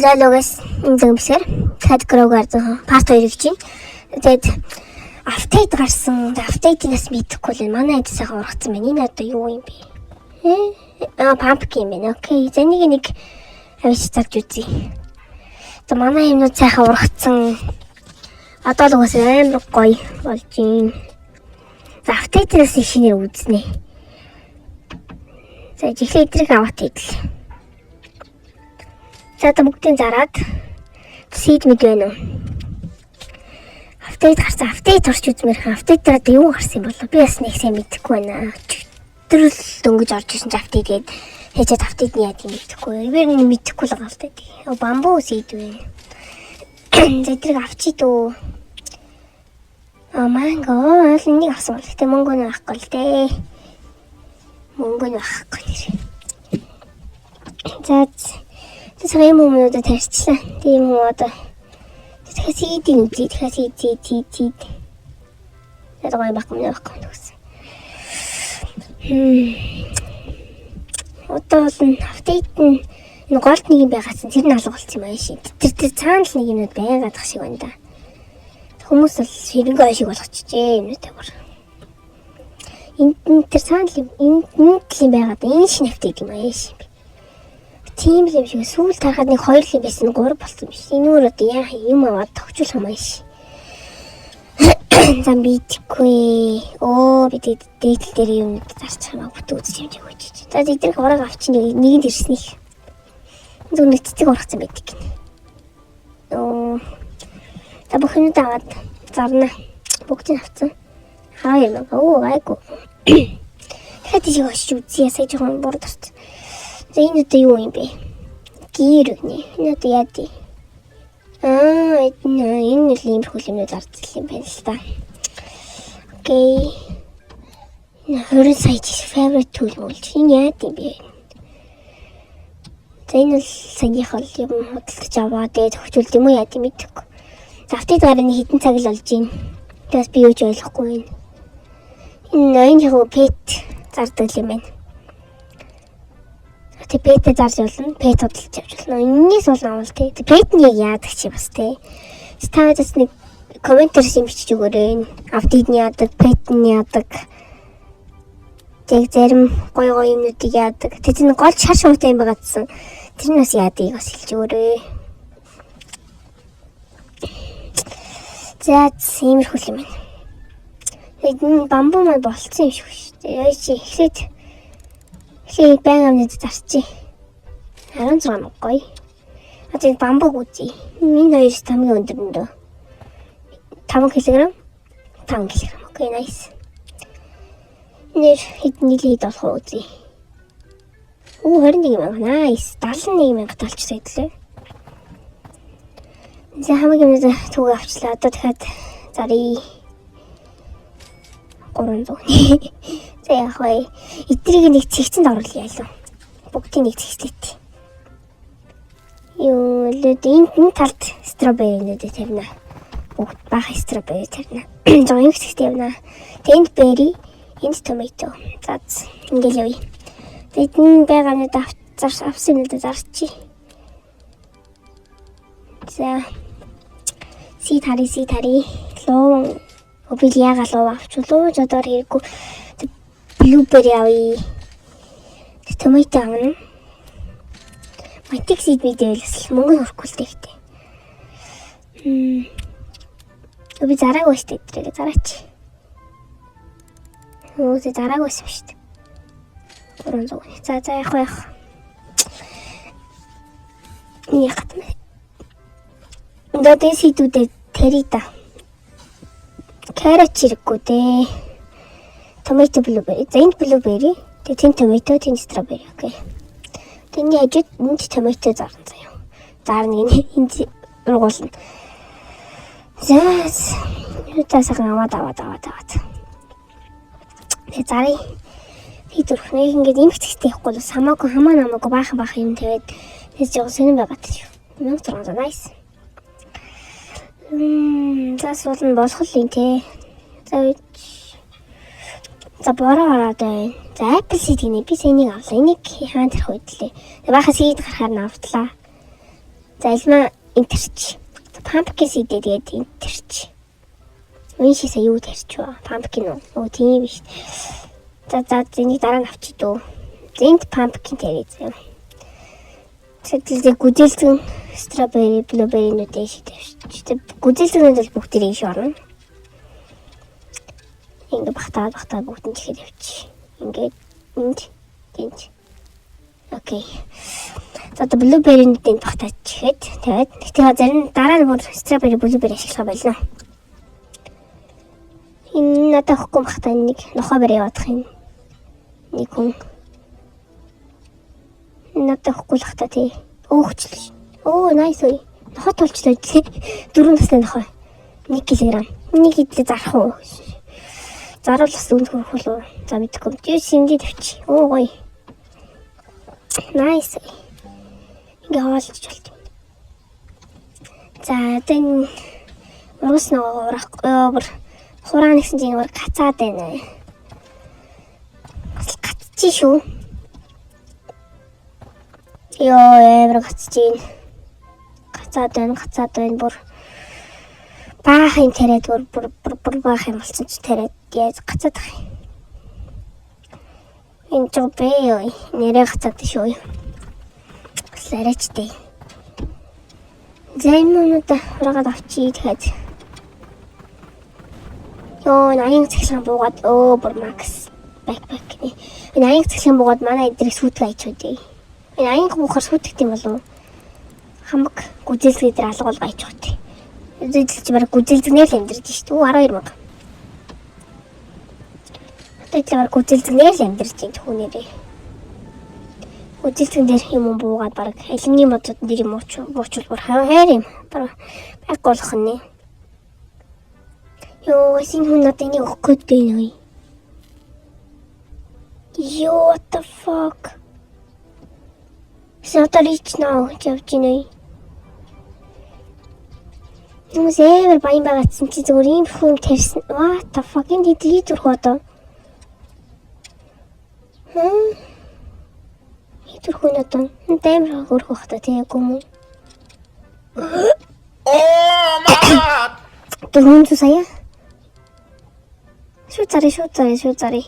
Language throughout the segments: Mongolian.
Лалогоос энэ зэмсээр Cat Grower part 2 гэж байна. Тэгээд апдейт гарсан. Апдейтнаас мэдэхгүй л манай эд сайхан ургацсан байна. Энэ одоо юу юм бэ? Pumpkin байна. Окей. За нэг авч зарж үзье. За манай юмнууд сайхан ургацсан. Одоо л уус амар гоё болж байна. За апдейтнаас шинээр үзнэ. За жихлээ эдрэг аваад идэл. За одоо бүгдийг зараад seed мэд байна уу? Апдейт гарсан. Апдейт орч үзмээр хэн апдейт дээр одоо юу гарсан юм бол би бас нэг сайн мэдэхгүй байна. Өдрөл дөнгөж орж ирсэн ч апдейт гээд хэчээд апдейтний яд юм мэдэхгүй. Эвэр нэг мэдэхгүй л байгаа л дээ. Бамбуу seed вэ. За эдрэг авчид уу. Манго л нэг авсан бол гэтээ мөнгө нь байхгүй л дээ. Мөнгө нь байхгүй нэр. За сая юмнуудад тарьчлаа. Тийм үү одоо. Тэгэхээр seed-ийн үзье. Тэгэхээр seed. Яг гоё байхгүй гэсэн. Одоо л апдейт нь энэ голд нэг юм байгаас тэр нь алга болсон юм аа шин. Тэр цаана л нэг юмуд байгаад ах шиг байна да. Хүмүүс л ширэнгөө шиг болгочихжээ юмнуудаа бүр. Энд тэр цаана л юм байгаад энэ шинэ апдейт юм аа шин. Тийм л юм шиг сүүл тарахад нэг 2 л байсан 3 болсон биш. Энүүр одоо яа юм аваад тогтчулах юм ааш. Замбитгүй. Би дээдл дээр юм зарчих хамаа бүтэн үзэж юм гэж. За эдрэг орог авчин нэгэнд ирснийх. Зөв нэг цэцэг оргцсан байдаг гин. За бүхнийг аваад зарна. Бүгдийг авцсан. Хаяа гайгүй. Тэгэхээр тийш очиж үзье сая жоохон бурд орсон. За энэ одоо юу юм бэ? Гэр өгнө. Энэ одоо яа дээ? Энэ л юм хүлэмжтэй зарцлаа юм байна л та. Окей. Энэ 20 сая favorite tool болж. Энэ яа дээ бэ? За энэ л саяхан юм худалдаж аваад тэгээд хөвчүүлд юм уу яа дээ мэдэхгүй. За апдейт гарны хэдэн цаг л болж байна. Тэгээс би юу ч ойлгохгүй байна. Энэ яг pet зардаг юм байна. Пэт зарж болно. Пэт худалдаж авч болно. Энээс бол авал тий. Пэт нь яг яадаг чи бас тий. Стаадас нэг комментэр бичиж өгөөрэй. Апдейт нь яадаг, пэт нь яадаг. Тэг зарим гоё юмнуудыг яадаг. Тэр гол шар шуутай юм байгаадсан. Тэр нь бас яадыг бас хэлж өгөөрэй. За иймэрхүү юм байна. Энэ бамбуу маань болцсон юм шиг шүү дээ. Яа чи эхлээд баян амнууд зарчи. 16 гоё. Одоо бамбуг үзье. Энэ хоёрт хамгийн өндөр нь 5 кг. 5 кг. Окей, nice. Нэр хэдний лид болох үзье. 21 мянга. Nice. 71 мянга талчсан хэдлээ. За хамгийн өндөр түүг авчлаа. Одоо дахиад зарыг 300. За яг хөө эдрийг нэг цэгцэнд оруулъя ялуу. Бүгдийг нэг цэгцлээт. Энэ талд строберинууд тавина. Бүгд бага стробери тавина. Жоо их цэгтэй явна. Тэнд бери, энд томато. За ингээл явъя. Тэгээд энэ байгаанууд авсан юм да зарчи. За сид хари. Лоо обил ягалуу авчлуу. Жодоор хэрэггүй. Blueberry авъя. Томато авна. Матик сид мэдээлэл мөнгө хөрөхгүй л дээ. Би зараагүй шүү дээ. Зараач. Тэ зараагүй шүү дээ. 300. За яах. Яах вэ? Дээд сидүүдэд тэри та. Карат чирэггүй дээ. Tomato blueberry. За энэ blueberry. Тэгээд tomato, strawberry. Окей. Тэний хажууд энд tomato зарна заяа. Зарна энд ургуулна. За юутасаа аваад. Тэгээд зарыг хийдвэрх нэг ингээд импцэгтэй явахгүй бол хамаагүй баах юм тэгээд тэгж жоо сонирн байгаад шүү. 1600 nice. За суулна болох л юм те. За бороо байна. За apple seed гинэ би сэнийг авлаа. Энийг хаан тэрх үйдлээ. Бахаа seed гарахаар нь автлаа. За альма интерч. Pumpkin seed тэгээд интерч. Үншээсээ юу тарьч вэ? Pumpkin уу? Тийм биш. За зэнийг дараа нь авчи дөө. Зэнт pumpkin тарьж. Тэгвэл гүзэлцэн strawberry, blueberry нүдээ шийдэж. Гүзэлцэнүүд бол бүгд тэрийг шорно. Ингээ бахтаа бүгд нь чихээд явчих. Ингээд энд. Окей. За blueberry нүдээ бахтаач чихээд тэгээд тэгтээ зарим дараа нь бүр strawberry, blueberry ашиглах байлаа. Энэ надад хөхгүй бахтаа нэг нохоо барь яваадах юм. Нэг хүн надад хөхгүй л хата тий. Өөхчлээ. Nice ой. Нохоо тулчлаа тий. 4 насны нохоо. 1 кг. Нэг идлээ зарах уу? Заруул бас үнд хөрөх үү? За мэдгүй. Жиш ингээд тавьчих. Гоё. Nice. Ингээ хаалж болт. За тэн ургас нөгөө урахгүй хураа нэгсэн чинь өөр гацаад байна. Гацчих шүү. Ямар гацчих. Гацаад байна бүр. Баах юм тариад бүр баах юм болсон ч тариад яаж гацаад байгаа юм. Энэ ч бэй нэрээ гацаад шүү. Сарачтэй. Зэмнүүдэд хураагаад авчий тэгээд. Наян цэглэн буугаад бүр макс backpack. Наян цэглэн буугаад манай эдрийг сүйтгэж айчгүй. Наян буухаар сүйтгэх юм болов уу? Хамаг гүзэлцэг дээр алгуул гайчих тий. Эдэлж бараг гүзэлцэгнээ л амьдэрж шүү дээ. 12 мянга. Эдэлж бараг гүзэлцэгнээ л амьдэрж чинь түүнээрээ. Гүзэлцэгэн дээр юм буугаад бараг алюминий модууд дээр юм уучвал бүр хайр юм. Бараг байгуулах нь. Син хүн надад энийг өгөх гээд байна уу? What the fuck? Сатарич наа явж гинэ. Нүсээр баян байгацсан чи зүгээр ийм хүн тарьсан. What the fuck энэ хэдий зүрх одоо? Хэдий хүн одоо дэмэр хөрөх хата тийм юм уу? Тэгвэл сая шүцари.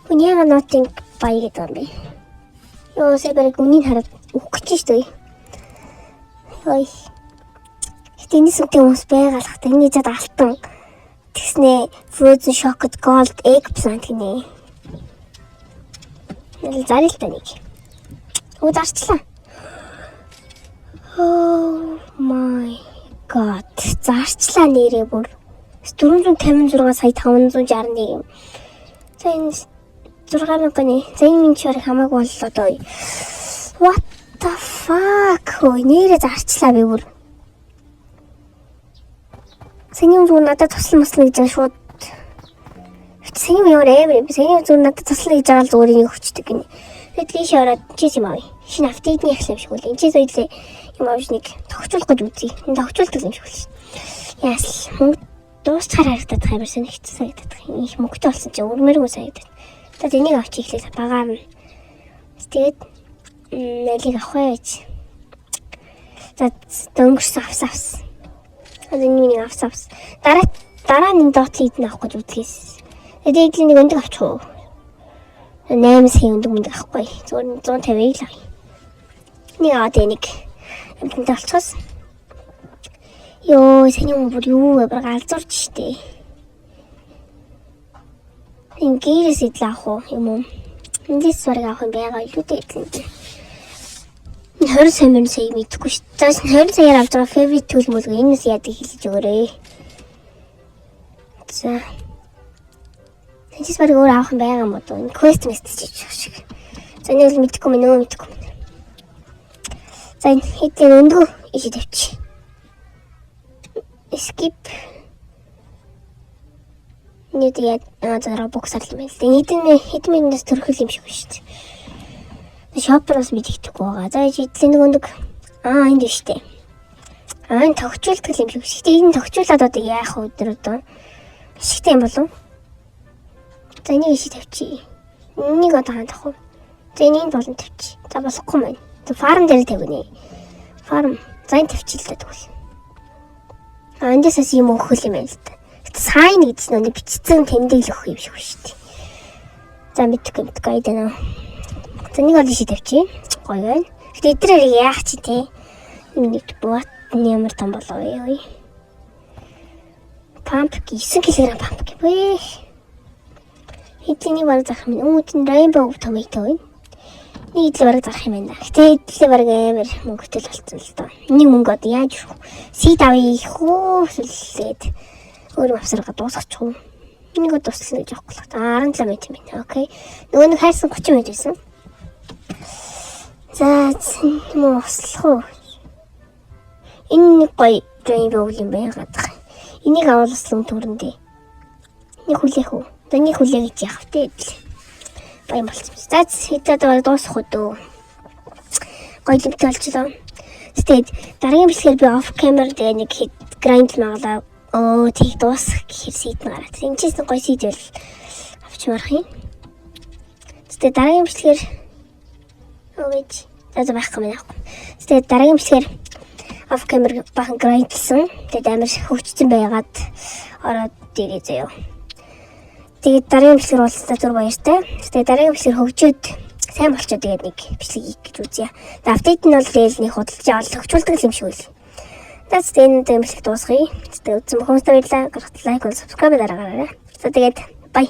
Хүний яга нотинг баягээд байна бэ. Сэбэрэг үнийг хараад өгөх гэж шүү дээ. Тэний сүнтэй хүмүүс байгалах. Тэний зад алтан. Тэгснэ frozen chocolate gold eggplant гинэ. Зарилтаа нэг. Зарчлаа. Oh my god. Зарчлаа нэрээ бүр. 456 сая 561. За энэ 6,000-ны. За энэ минь чиг хамаагүй боллоо доо. What the fuck? Нэрээ зарчлаа би бүр. Сэний зүг надад туслан гэж шууд. Сэний ямар амар. Сэний зүг надад туслан гэж байгаа л зүгээр энийг өчтдөг гинэ. Тэгээд тийш ороод чи юм аа. Шинэ апдейтний ахлах юм шиг үл. Энд чи соёлээ юм аавч нэг тогтчуулах гэж үзье. Энэ тогтчуулдаг юм шиг үл. Яас мөнгө дуусчаар харагдаад байгаа юм шиг хэцүү санагдаад байгаа. Их мөнгөтэй болсон чи өрмөргөө санагдаад. Тэгээд энийг авч ихлээр багаам. Тэгээд нэлийг авах байж. За дөнгөрсөн авсавс. Тэгээд энийг авсавс. Дараа нь доотлыг нь авах гэж үзгээс. Тэгээд нэг өндөг авчих уу? 8 сая өндөг авахгүй. Зүгээр 150-ыг л авъя. Нэг аваад энийг амтнд олцоос. Сэний бүр юу вэ? Галзуурч штэ. Ингээс идэл авах уу юм уу? Эндээс бараг авах юм байгаа илүү дээ. 20 сая мэдхгүй шүү. За 20 саяар авч байгаа favorite tool мөлгөө энэс яадаг хэлж өгөөрэй. За. Эндээс бараг өөр авах юм байгаа юм уу? Quest message хийж байгаа шиг. За нэг л мэдхгүй мэнэ. За энэ хэдийн өндгөө иши тавьчих. Skip. Нэг яа зараа боксаар юм байна. Хэдэн минутаас төрхөл юм шиг байна шүү дээ. Шопроос мэдэгдэхгүй байгаа. За эдгээр нэг өндөг энд биш дээ. Энэ тогтчуулдаг юм шиг. Гэхдээ энэ тогтчуулаад одоо яах вэ өдөр одоо? Ишигтэй юм болов? За энийг иши тавьчих. Энийг одоо хаандах уу? За энийг болон тавьчих. За болохгүй маань. За фарм дээр тавина. Farm. Зайн тавьчихлаа тэгвэл. Эндээсээс юм өгөх юм байна л да. Сайн гэдсэн нь бичсэн тэмдэглэл өгөх юм шиг шүү дээ. За мэдгүй айдана. За нэг бол иши тавьчих. Гоё байна. Гэтэ эдрээр яах чи те. Нэг бот ямар том болоо юу. Pumpkin 9 кг pumpkin вэ. Хэдийний баг зах юм. Үүдэн rainbow tomato байна. Нэг л баг зах юм байна. Гэтэ эдлээ баг амар мөнгөтэй болсон л доо. Нэг мөнгө одоо яаж юу. Seed авъя хөө сүлээд өөр авсарга дуусгачих. Нэг дууссан гэж явахгүй л. 17 минут юм байна. Окей. Нөгөө нэг хайрсан 30 минут байсан. За муу ослох уу. Энэ гоё rainbow юм байна. Энийг авуулсан төрөндөө. Нэг хүлээх үү? Одоо нэг хүлээ гэж яах вэ? Баян болчихсон. За хэдээд дуусах уу? Гоё лимтэй болчихлоо. Тэгээд дараагийн бичлэгээр би off camera тэгээ нэг grind магалаа. Тийг дуусах гэхээр сийдэн гараад. Энэ ч гэсэн гоё сийдэл авч марах юм. Тэгээд дараагийн бичлэгээр өөж за байхгүй мэн. Тэгээд дараагийн бичлэгээр off camera бахан grindлсан. Тэгээд амар хөвчсөн байгаад ороод дээрээ заяа. Тэгээд дараагийн бичлэг уулзалтаа зүр баяртай. Тэгээд дараагийн бичлэг хөгжөөд сайн болчиход тэгээд нэг бичлэг хийх гэж үзье. Тэгээд апдейт нь бол тэгэл нэг худалдаж аваад хөгжүүлдэг юм шиг үл. Тэгээд энэ бичлэг дуусгая. Тэгээд үзсэн бүхэнд баярлалаа. Лайк, subscribe дараагаарай. За тэгээд bye.